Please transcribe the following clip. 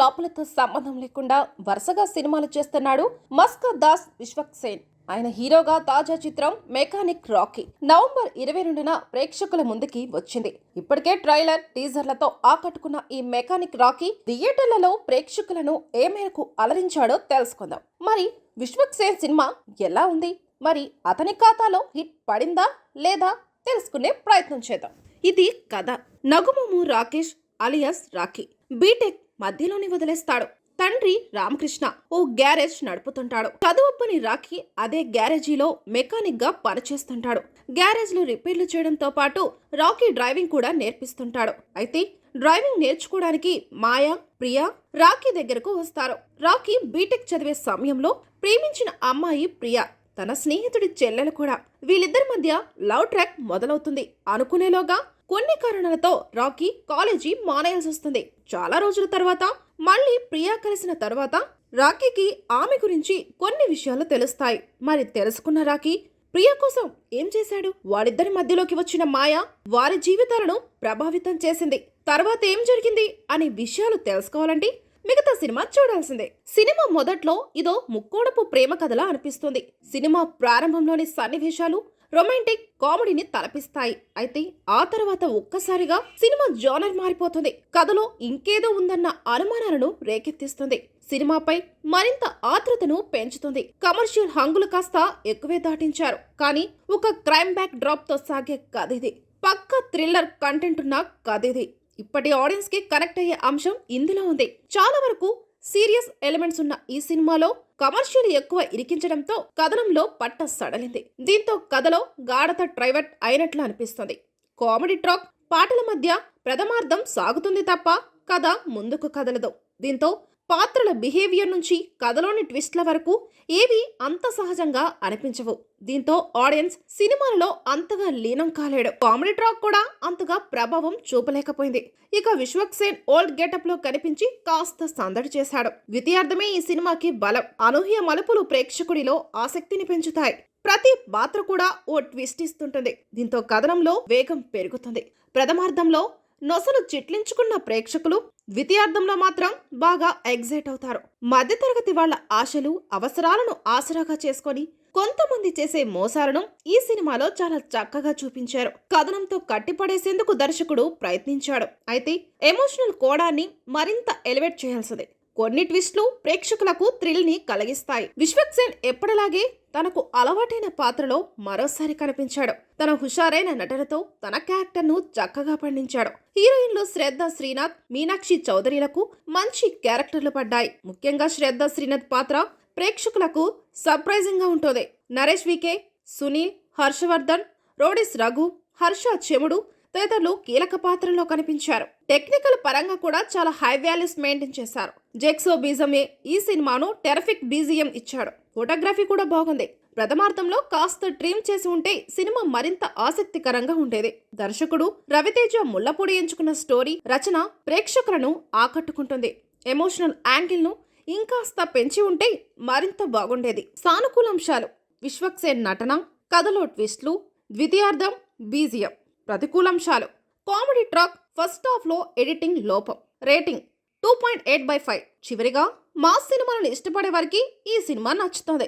ఫ్లాపులతో సంబంధం లేకుండా వరుసగా సినిమాలు చేస్తున్నాడు మస్కర్ దాస్ విశ్వక్సేన్. ఆయన హీరోగా తాజా చిత్రం మెకానిక్ రాకీ నవంబర్ 22న ప్రేక్షకుల ముందుకి వచ్చింది. ఇప్పటికే ట్రైలర్, టీజర్లతో ఆకట్టుకున్న ఈ మెకానిక్ రాకీ థియేటర్లలో ప్రేక్షకులను ఏ మేరకు అలరించాడో తెలుసుకుందాం. మరి విశ్వక్సేన్ సినిమా ఎలా ఉంది? మరి అతని ఖాతాలో హిట్ పడిందా లేదా తెలుసుకునే ప్రయత్నం చేద్దాం. ఇది కథ. నగుమోము రాకేష్ అలియాస్ రాకీ బీటెక్ మధ్యలోనే వదిలేస్తాడు. తండ్రి రామకృష్ణ ఓ గ్యారేజ్ నడుపుతుంటాడు. చదువుప్పని రాకీ అదే గ్యారేజీలో మెకానిక్ గా పనిచేస్తుంటాడు. గ్యారేజ్ లో రిపేర్లు చేయడంతో పాటు రాకీ డ్రైవింగ్ కూడా నేర్పిస్తుంటాడు. అయితే డ్రైవింగ్ నేర్చుకోవడానికి మాయా, ప్రియా రాకీ దగ్గరకు వస్తారు. రాకీ బీటెక్ చదివే సమయంలో ప్రేమించిన అమ్మాయి ప్రియా, తన స్నేహితుడి చెల్లెలు కూడా. వీళ్ళిద్దరి మధ్య లవ్ ట్రాక్ మొదలవుతుంది. అనుకునేలోగా కొన్ని కారణాలతో రాకీ కాలేజీ మానేయాల్సి వస్తుంది. చాలా రోజుల తర్వాత మళ్ళీ ప్రియా కలిసిన తర్వాత రాకీకి ఆమె గురించి కొన్ని విషయాలు తెలుస్తాయి. మరి తెలుసుకున్న రాకీ ప్రియా కోసం ఏం చేశాడు? వారిద్దరి మధ్యలోకి వచ్చిన మాయ వారి జీవితాలను ప్రభావితం చేసింది. తర్వాత ఏం జరిగింది అనే విషయాలు తెలుసుకోవాలంటే మిగతా సినిమా చూడాల్సిందే. సినిమా మొదట్లో ఇదో ముక్కోడపు ప్రేమ కథలా అనిపిస్తుంది. సినిమా ప్రారంభంలోని సన్నివేశాలు రొమాంటిక్ కామెడీని తలపిస్తాయి. అయితే ఆ తర్వాత ఒక్కసారిగా సినిమా జోనర్ మారిపోతుంది. కథలో ఇంకేదో ఉందన్న అనుమానాలను రేకెత్తిస్తుంది. సినిమాపై మరింత ఆతృతను పెంచుతుంది. కమర్షియల్ హంగులు కాస్త ఎక్కువే దాటించారు. కానీ ఒక క్రైమ్ బ్యాక్ డ్రాప్ తో సాగే కథ ఇది. పక్క థ్రిల్లర్ కంటెంట్ ఉన్న కథ ఇది. ఇప్పటి ఆడియన్స్ కి కనెక్ట్ అయ్యే అంశం ఇందులో ఉంది. చాలా వరకు సీరియస్ ఎలిమెంట్స్ ఉన్న ఈ సినిమాలో కమర్షియల్ ఎక్కువ ఇరికించడంతో కథనంలో పట్ట సడలింది. దీంతో కథలో గాఢత ట్రైవర్ట్ అయినట్లు అనిపిస్తుంది. కామెడీ ట్రాక్, పాటల మధ్య ప్రథమార్థం సాగుతుంది తప్ప కథ ముందుకు కదలదు. దీంతో పాత్రల బిహేవియర్ నుంచి కథలోని ట్విస్ట్ల వరకు ఏవి అంత సహజంగా అనిపించవు. దీంతో ఆడియన్స్ సినిమాలలో అంతగా లీనం కాలేడు. కామెడీ ట్రాక్ కూడా అంతగా ప్రభావం చూపలేకపోయింది. ఇక విశ్వక్సేన్ ఓల్డ్ గెటప్ లో కనిపించి కాస్త సందడి చేశాడు. ద్వితీయార్థమే ఈ సినిమాకి బలం. అనూహ్య మలుపులు ప్రేక్షకుడిలో ఆసక్తిని పెంచుతాయి. ప్రతి పాత్ర కూడా ఓ ట్విస్ట్ ఇస్తుంటుంది. దీంతో కథనంలో వేగం పెరుగుతుంది. ప్రథమార్థంలో నొసలు చిట్లించుకున్న ప్రేక్షకులు ద్వితీయార్థంలో మాత్రం బాగా ఎగ్జైట్ అవుతారు. మధ్యతరగతి వాళ్ల ఆశలు, అవసరాలను ఆసరాగా చేసుకొని కొంతమంది చేసే మోసాలను ఈ సినిమాలో చాలా చక్కగా చూపించారు. కథనంతో కట్టిపడేసేందుకు దర్శకుడు ప్రయత్నించాడు. అయితే ఎమోషనల్ కోణాన్ని మరింత ఎలివేట్ చేయాల్సింది. కొన్ని ట్విస్టులు ప్రేక్షకులకు థ్రిల్ ని కలిగిస్తాయి. విశ్వక్సేన్ ఎప్పటిలాగే తనకు అలవాటైన పాత్రలో మరోసారి కనిపించాడు. తన హుషారైన నటనతో తన క్యారెక్టర్ ను చక్కగా పండించాడు. హీరోయిన్లు శ్రద్ధ శ్రీనాథ్, మీనాక్షి చౌదరిలకు మంచి క్యారెక్టర్లు పడ్డాయి. ముఖ్యంగా శ్రద్ధ శ్రీనాథ్ పాత్ర ప్రేక్షకులకు సర్ప్రైజింగ్ గా ఉంటుంది. నరేష్ వికే, సునీల్, హర్షవర్ధన్, రోడిస్ రఘు, హర్ష చెముడు తదితరులు కీలక పాత్రల్లో కనిపించారు. టెక్నికల్ పరంగా కూడా చాలా హై వాల్యూస్ మెయింటైన్ చేశారు. జెక్సో బీజమే ఈ సినిమాను టెరిఫిక్ బీజిఎం ఇచ్చాడు. ఫోటోగ్రఫీ కూడా బాగుంది. ప్రథమార్థంలో కాస్త ట్రిమ్ చేసి ఉంటే సినిమా మరింత ఆసక్తికరంగా ఉండేది. దర్శకుడు రవితేజ ముళ్లపూడి ఎంచుకున్న స్టోరీ రచన ప్రేక్షకులను ఆకట్టుకుంటుంది. ఎమోషనల్ యాంగిల్ ను ఇంకాస్త పెంచి ఉంటే మరింత బాగుండేది. సానుకూలాంశాలు: విశ్వక్సేన్ నటన, కథలో ట్విస్ట్లు, ద్వితీయార్థం బీజిఎం. ప్రతికూలాంశాలు: కామెడీ ట్రాక్, ఫస్ట్ హాఫ్ లో ఎడిటింగ్ లోపం. రేటింగ్ 2.8/5. చివరిగా మాస్ సినిమాలను ఇష్టపడే వారికి ఈ సినిమా నచ్చుతుంది.